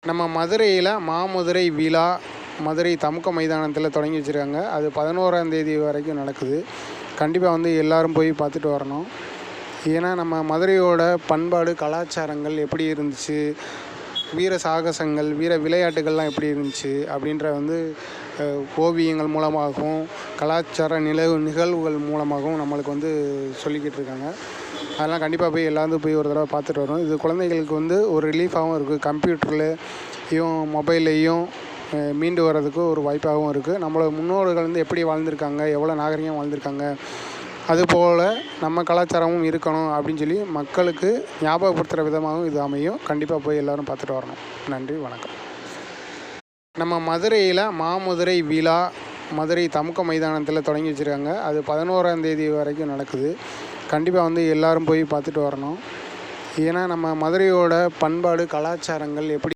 நம்ம மதுரையில் மாமதுரை விழா மதுரை தமுக்க மைதானத்தில் தொடங்கி வச்சுருக்காங்க. அது 11ஆம் தேதி வரைக்கும் நடக்குது. கண்டிப்பாக வந்து எல்லோரும் போய் பார்த்துட்டு வரணும். ஏன்னா நம்ம மதுரையோட பண்பாடு கலாச்சாரங்கள் எப்படி இருந்துச்சு, வீர சாகசங்கள் வீர விளையாட்டுகள்லாம் எப்படி இருந்துச்சு அப்படின்ற வந்து ஓவியங்கள் மூலமாகவும் கலாச்சார நிகழ்வுகள் மூலமாகவும் நம்மளுக்கு வந்து சொல்லிக்கிட்டு இருக்காங்க. அதெல்லாம் கண்டிப்பாக போய் எல்லாரும் போய் ஒரு தடவை பார்த்துட்டு வரணும். இது குழந்தைகளுக்கு வந்து ஒரு ரிலீஃபாகவும் இருக்குது. கம்ப்யூட்டர்லையும் மொபைல்லையும் மீண்டு வர்றதுக்கு ஒரு வாய்ப்பாகவும் இருக்குது. நம்மளோட முன்னோர்கள் வந்து எப்படி வாழ்ந்திருக்காங்க, எவ்வளோ நாகரிகம் வாழ்ந்திருக்காங்க, அதுபோல் நம்ம கலாச்சாரமும் இருக்கணும் அப்படின்னு சொல்லி மக்களுக்கு ஞாபகப்படுத்துகிற விதமாகவும் இது அமையும். கண்டிப்பாக போய் எல்லோரும் பார்த்துட்டு வரணும். நன்றி, வணக்கம். நம்ம மதுரையில் மாமதுரை விழா மதுரை தமுக்க மைதானத்தில் தொடங்கி வச்சுருக்காங்க. அது 11ஆம் தேதி வரைக்கும் நடக்குது. கண்டிப்பாக வந்து எல்லோரும் போய் பார்த்துட்டு வரணும். ஏன்னா நம்ம மதுரையோட பண்பாடு கலாச்சாரங்கள் எப்படி